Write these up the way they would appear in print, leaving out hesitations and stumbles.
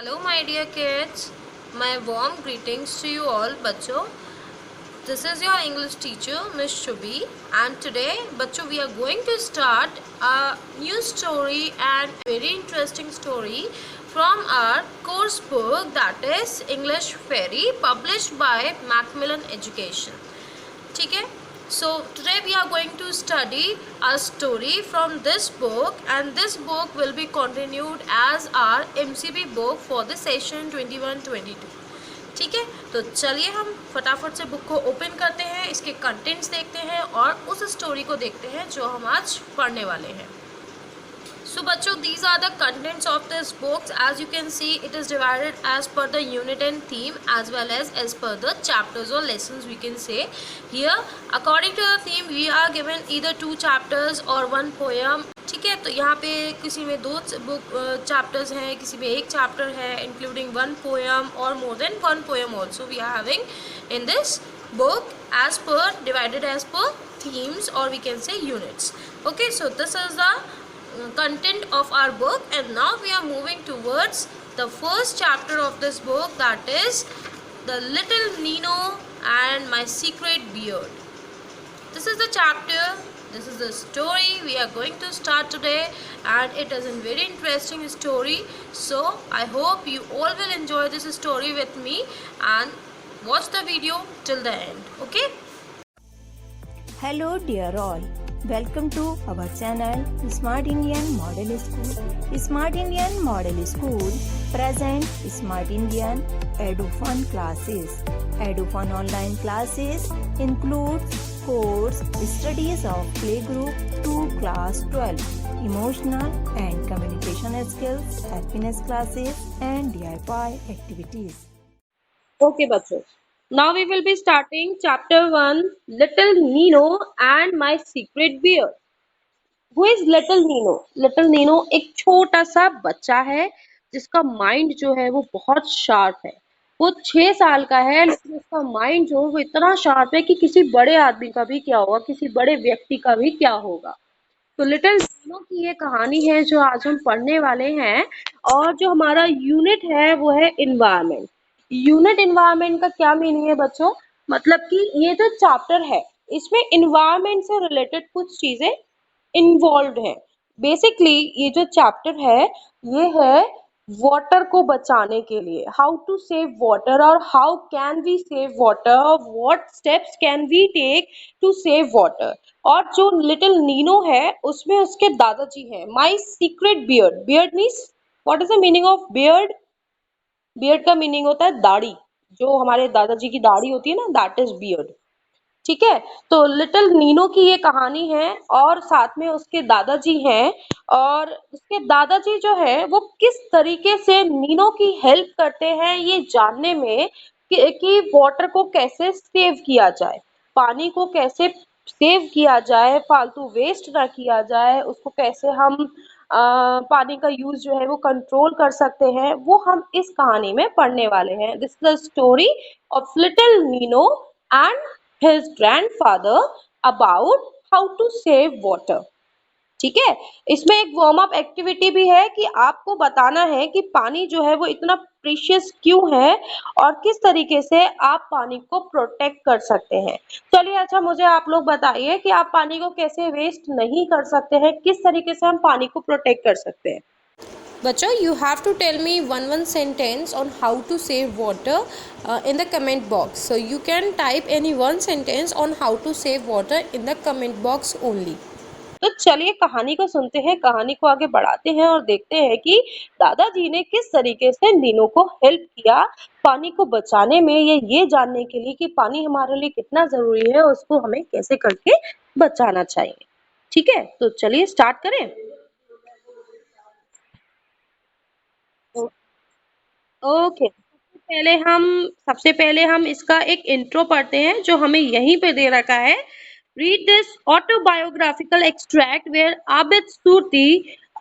Hello my dear kids, my warm greetings to you all बच्चों. This is your English teacher Miss Shubhi and today बच्चों we are going to start a new story and very interesting story from our course book that is English Fairy published by Macmillan Education. ठीक है. So today we are going to study a story from this book and this book will be continued as our MCB book for the session 21-22. ठीक है, तो चलिए हम फटाफट से book को ओपन करते हैं, इसके कंटेंट्स देखते हैं और उस स्टोरी को देखते हैं जो हम आज पढ़ने वाले हैं. So बच्चों, these are the contents of this book. As you can see, it is divided as per the unit and theme as well as per the chapters or lessons we can say. Here, according to the theme, we are given either 2 chapters or 1 poem. ठीक है, तो यहाँ पे किसी में 2 book chapters हैं, किसी में 1 चैप्टर है, including 1 poem or more than 1 poem also we are having in this book as per divided as per themes or we can say units. Okay, so this is the content of our book and now we are moving towards the first chapter of this book, that is the Little Nino and My Secret Beard. This is the chapter, this is the story we are going to start today and it is a very interesting story, so I hope you all will enjoy this story with me and watch the video till the end. Okay. Hello dear all. Welcome to our channel Smart Indian Model School. Smart Indian Model School present Smart Indian EduFun classes. EduFun online classes includes course studies of playgroup to class 12, emotional and communication skills, happiness classes and DIY activities. Okay बच्चों, now we will be starting chapter 1, Little Nino and My Secret Beard. Who is Little Nino? Little Nino एक छोटा सा बच्चा है जिसका mind जो है वो बहुत शार्प है. वो 6 साल का है लेकिन उसका माइंड जो है वो इतना शार्प है कि किसी बड़े आदमी का भी क्या होगा, किसी बड़े व्यक्ति का भी क्या होगा. तो लिटिल नीनो की ये कहानी है जो आज हम पढ़ने वाले हैं और जो हमारा यूनिट है वो है इन्वायरमेंट. यूनिट इन्वायरमेंट का क्या मीनिंग है बच्चों? मतलब कि ये जो चैप्टर है इसमें इन्वायरमेंट से रिलेटेड कुछ चीजें इन्वॉल्व है. बेसिकली ये जो चैप्टर है ये है वाटर को बचाने के लिए, हाउ टू सेव वाटर और how can we save water, what steps can we take to save water. और जो लिटिल नीनो है उसमें उसके दादाजी हैं. My secret beard. Beard means what is the meaning of beard? Beard का meaning होता है दाढ़ी. जो हमारे दादाजी की दाढ़ी होती है ना, दैट इज बियर्ड. ठीक है, तो लिटिल नीनो की ये कहानी है और साथ में उसके दादाजी हैं और उसके दादाजी जो है वो किस तरीके से नीनो की हेल्प करते हैं ये जानने में कि वाटर को कैसे सेव किया जाए, पानी को कैसे सेव किया जाए, फालतू वेस्ट ना किया जाए, उसको कैसे हम पानी का यूज जो है वो कंट्रोल कर सकते हैं, वो हम इस कहानी में पढ़ने वाले हैं. This is the story of little Nino and his grandfather about how to save water. ठीक है, इसमें एक वार्म अप एक्टिविटी भी है कि आपको बताना है कि पानी जो है वो इतना प्रीशियस क्यों है और किस तरीके से आप पानी को प्रोटेक्ट कर सकते हैं. चलिए, अच्छा मुझे आप लोग बताइए कि आप पानी को कैसे वेस्ट नहीं कर सकते हैं, किस तरीके से हम पानी को प्रोटेक्ट कर सकते हैं. बच्चों, you have to tell me one sentence on how to save water in the comment box. So you can type any one sentence on how to save water in the comment box only. तो चलिए कहानी को सुनते हैं, कहानी को आगे बढ़ाते हैं और देखते हैं कि दादाजी ने किस तरीके से नीनो को हेल्प किया पानी को बचाने में, ये जानने के लिए कि पानी हमारे लिए कितना जरूरी है, उसको हमें कैसे करके बचाना चाहिए. ठीक है, तो चलिए स्टार्ट करें. ओके, सबसे पहले हम इसका एक इंट्रो पढ़ते हैं जो हमें यहीं पे दे रखा है. Read this autobiographical extract where Abid Surti,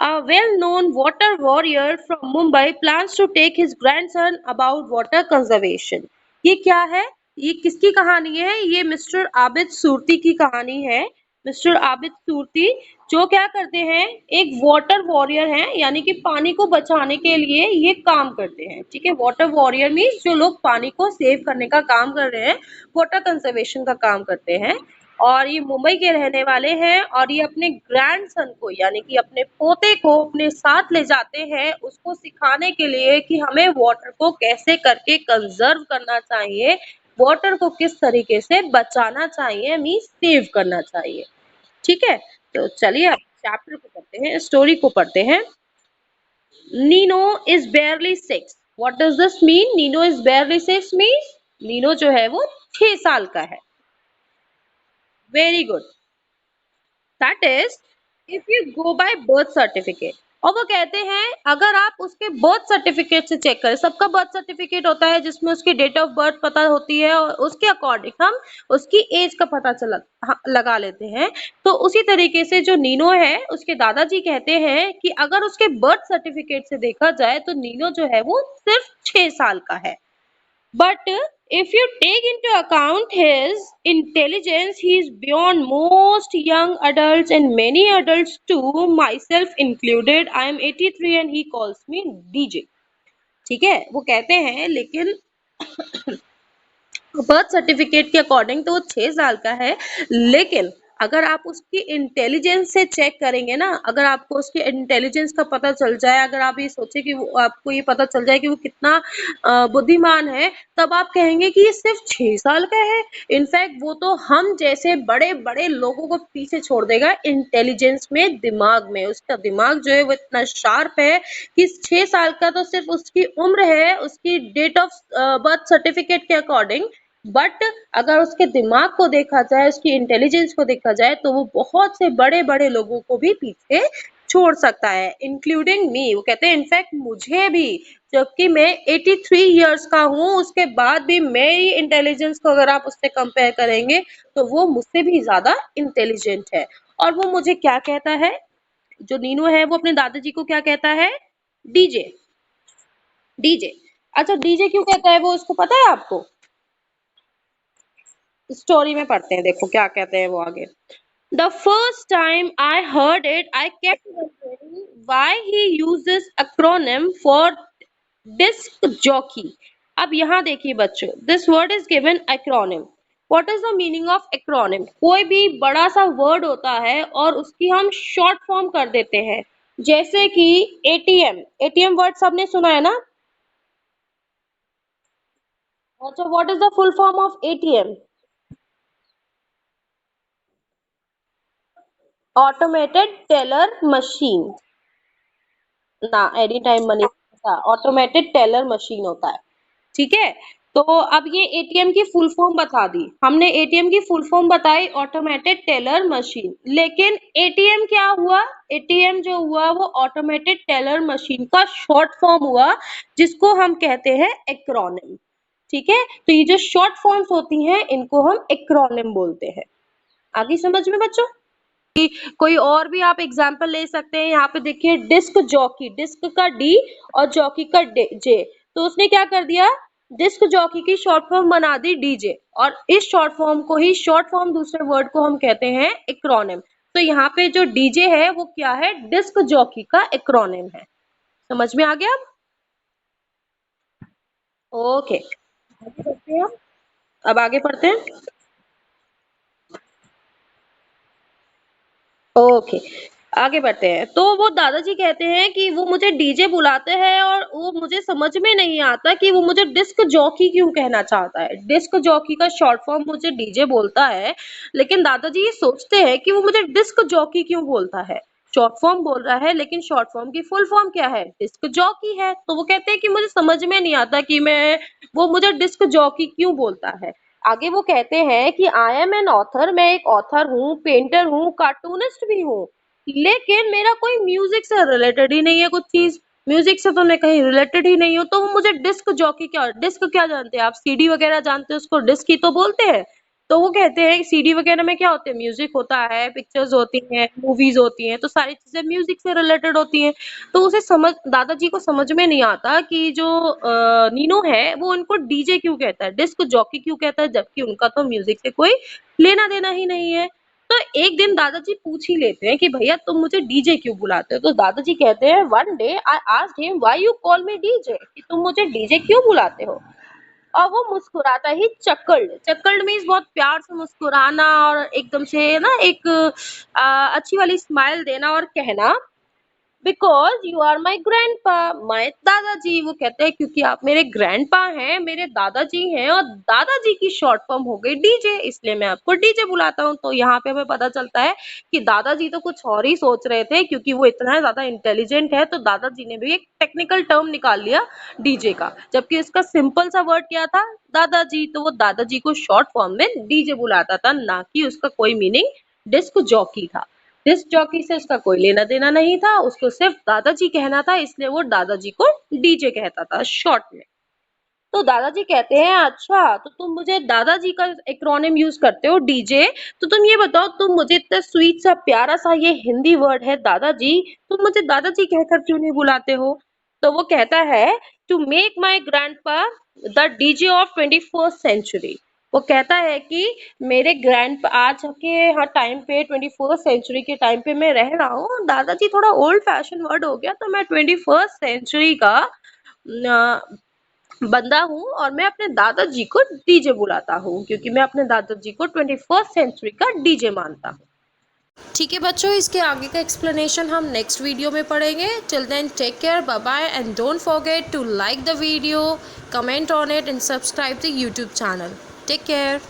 a well-known water warrior from Mumbai, plans to take his grandson about water conservation. ये क्या है? ये किसकी कहानी है? ये मिस्टर आबिद सूरती की कहानी है मिस्टर आबिद सूरती, जो क्या करते हैं, एक वाटर वॉरियर हैं, यानी कि पानी को बचाने के लिए ये काम करते हैं। ठीक है, वाटर वॉरियर मीन्स जो लोग पानी को सेव करने का काम कर रहे हैं, वाटर कंजर्वेशन का काम करते हैं। और ये मुंबई के रहने वाले हैं और ये अपने ग्रैंडसन को यानी कि अपने पोते को अपने साथ ले जाते हैं, उसको सिखाने के लिए कि हमें वाटर को कैसे करके कंजर्व करना चाहिए, वाटर को किस तरीके से बचाना चाहिए, मीन्स सेव करना चाहिए। ठीक है, तो चलिए अब चैप्टर को पढ़ते हैं, स्टोरी को पढ़ते हैं। Nino is बेयरली 6। What does this mean? Nino is बेयरली 6 means Nino जो है वो 6 साल का है। Very good. That is if you go by birth certificate. और वो कहते हैं अगर आप उसके बर्थ सर्टिफिकेट से चेक करें, सबका बर्थ सर्टिफिकेट होता है जिसमें उसकी डेट ऑफ बर्थ पता होती है और उसके अकॉर्डिंग हम उसकी एज का पता चला लगा लेते हैं। तो उसी तरीके से जो नीनो है उसके दादाजी कहते हैं कि अगर उसके बर्थ सर्टिफिकेट से देखा जाए तो नीनो जो है वो सिर्फ 6 साल का है। But if you take into account his intelligence, he is beyond most young adults and many adults too, myself included. I am 83 and he calls me DJ. ठीक है, वो कहते हैं लेकिन बर्थ सर्टिफिकेट के अकॉर्डिंग तो वो 6 साल का है, लेकिन अगर आप उसकी इंटेलिजेंस से चेक करेंगे ना, अगर आपको उसकी इंटेलिजेंस का पता चल जाए, अगर आप ये सोचे कि वो आपको ये पता चल जाए कि वो कितना बुद्धिमान है, तब आप कहेंगे कि ये सिर्फ 6 साल का है। इनफैक्ट वो तो हम जैसे बड़े बड़े लोगों को पीछे छोड़ देगा इंटेलिजेंस में, दिमाग में। उसका दिमाग जो है वो इतना शार्प है कि 6 साल का तो सिर्फ उसकी उम्र है, उसकी डेट ऑफ बर्थ सर्टिफिकेट के अकॉर्डिंग। बट अगर उसके दिमाग को देखा जाए, उसकी इंटेलिजेंस को देखा जाए, तो वो बहुत से बड़े बड़े लोगों को भी पीछे छोड़ सकता है, इंक्लूडिंग मी। वो कहते हैं इनफैक्ट मुझे भी, जबकि मैं 83 इयर्स का हूँ, उसके बाद भी मेरी इंटेलिजेंस को अगर आप उससे कंपेयर करेंगे तो वो मुझसे भी ज्यादा इंटेलिजेंट है। और वो मुझे क्या कहता है, जो नीनू है वो अपने दादाजी को क्या कहता है? डीजे। डीजे। अच्छा, डीजे क्यों कहता है वो, उसको पता है आपको? स्टोरी में पढ़ते हैं, देखो क्या कहते हैं वो आगे। The first time I heard it, I kept wondering why he uses acronym for disc jockey. अब यहाँ देखिए बच्चों, this word is given acronym. What is the meaning of acronym? कोई भी बड़ा सा वर्ड होता है और उसकी हम शॉर्ट फॉर्म कर देते हैं, जैसे कि एटीएम। एटीएम वर्ड सबने सुना है ना? अच्छा, what is the full form of ATM? Automated teller machine। ना, एनी टाइम मनी होता, ऑटोमेटेड टेलर मशीन होता है। ठीक है, तो अब ये एटीएम की फुल फॉर्म बता दी हमने, एटीएम की फुल फॉर्म बताई ऑटोमेटेड टेलर मशीन। लेकिन एटीएम क्या हुआ? एटीएम जो हुआ वो ऑटोमेटेड टेलर मशीन का शॉर्ट फॉर्म हुआ, जिसको हम कहते हैं एक्रोनिम। ठीक है, तो ये जो शॉर्ट फॉर्म्स होती हैं इनको हम एक्रोनिम बोलते हैं। आगे समझ में बच्चों? कोई और भी आप एग्जाम्पल ले सकते हैं। यहाँ पे देखिए डिस्क जॉकी, डिस्क का डी और जॉकी का जे, तो उसने क्या कर दिया, डिस्क जॉकी की शॉर्ट फॉर्म बना दी डीजे, और इस शॉर्ट फॉर्म को ही, शॉर्ट फॉर्म दूसरे वर्ड को हम कहते हैं एक्रोनिम। तो यहाँ पे जो डीजे है वो क्या है? डिस्क जॉकी का एक्रोनिम है। समझ में आ गया? ओके, आगे बढ़ते हैं। अब आगे पढ़ते हैं। ओके, आगे बढ़ते हैं। तो वो दादाजी कहते हैं कि वो मुझे डीजे बुलाते हैं और वो मुझे समझ में नहीं आता कि वो मुझे डिस्क जॉकी क्यों कहना चाहता है। डिस्क जॉकी का शॉर्ट फॉर्म मुझे डीजे बोलता है, लेकिन दादाजी ये सोचते हैं कि वो मुझे डिस्क जॉकी क्यों बोलता है। शॉर्ट फॉर्म बोल रहा है लेकिन शॉर्ट फॉर्म की फुल फॉर्म क्या है? डिस्क जॉकी है। तो वो कहते हैं कि मुझे समझ में नहीं आता कि वो मुझे डिस्क जॉकी क्यों बोलता है। आगे वो कहते हैं कि आई एम एन ऑथर, मैं एक ऑथर हूँ, पेंटर हूँ, कार्टूनिस्ट भी हूँ, लेकिन मेरा कोई म्यूजिक से रिलेटेड ही नहीं है कुछ चीज। म्यूजिक से तो मैं कहीं रिलेटेड ही नहीं हूँ। तो वो मुझे डिस्क जॉकी क्या, डिस्क क्या जानते हैं आप? सीडी वगैरह जानते हैं, उसको डिस्क ही तो बोलते हैं। तो वो कहते हैं सीडी वगैरह में क्या होते हैं? म्यूजिक होता है, पिक्चर्स होती हैं, मूवीज होती हैं, तो सारी चीजें म्यूजिक से रिलेटेड होती हैं। तो उसे समझ, दादाजी को समझ में नहीं आता कि जो नीनो है वो उनको डीजे क्यों कहता है, डिस्क जॉकी क्यों कहता है, जबकि उनका तो म्यूजिक से कोई लेना देना ही नहीं है। तो एक दिन दादाजी पूछ ही लेते हैं कि भैया तुम मुझे डीजे क्यों बुलाते हो। तो दादाजी कहते हैं one day I asked him why you call me DJ, कि तुम मुझे डीजे क्यों बुलाते हो। और वो मुस्कुराता ही चक्कल्ड, चक्कल्ड मीन्स बहुत प्यार से मुस्कुराना और एकदम से ना एक अच्छी वाली स्माइल देना और कहना because you are my grandpa, my dadaji. वो कहते हैं क्योंकि आप मेरे ग्रैंडपा हैं, मेरे दादाजी हैं, और दादाजी की शॉर्ट फॉर्म हो गई डीजे, इसलिए मैं आपको डीजे बुलाता हूँ। तो यहाँ पे हमें पता चलता है कि दादाजी तो कुछ और ही सोच रहे थे, क्योंकि वो इतना ज्यादा इंटेलिजेंट है, तो दादाजी ने भी एक टेक्निकल टर्म निकाल लिया डीजे का, जबकि इसका सिंपल सा वर्ड क्या था, दादाजी। तो वो दादाजी को शॉर्ट फॉर्म में डीजे बुलाता था, ना कि उसका कोई मीनिंग डिस्क जॉकी था। डिस्क जॉकी से उसका कोई लेना देना नहीं था, उसको सिर्फ दादाजी कहना था, इसलिए वो दादाजी को डीजे कहता था शॉर्ट में। तो दादाजी कहते हैं अच्छा तो तुम मुझे दादाजी का एक्रोनिम यूज करते हो डीजे, तो तुम ये बताओ तुम मुझे इतना स्वीट सा प्यारा सा ये हिंदी वर्ड है दादाजी, तुम मुझे दादाजी कहकर क्यों नहीं बुलाते हो। तो वो कहता है to make my grandpa the DJ of 21st century. वो कहता है कि मेरे ग्रैंड आज के टाइम पे 21st सेंचुरी के टाइम पे मैं रह रहा हूँ, दादाजी थोड़ा ओल्ड फैशन वर्ड हो गया, तो मैं 21st सेंचुरी का बंदा हूँ और मैं अपने दादाजी को डीजे बुलाता हूँ, क्योंकि मैं अपने दादाजी को 21st सेंचुरी का डीजे मानता हूँ। ठीक है बच्चों, इसके आगे का एक्सप्लेनेशन हम नेक्स्ट वीडियो में पढ़ेंगे। Till then take care, bye bye, and don't forget to like the video, comment on it and subscribe the YouTube channel. Take care.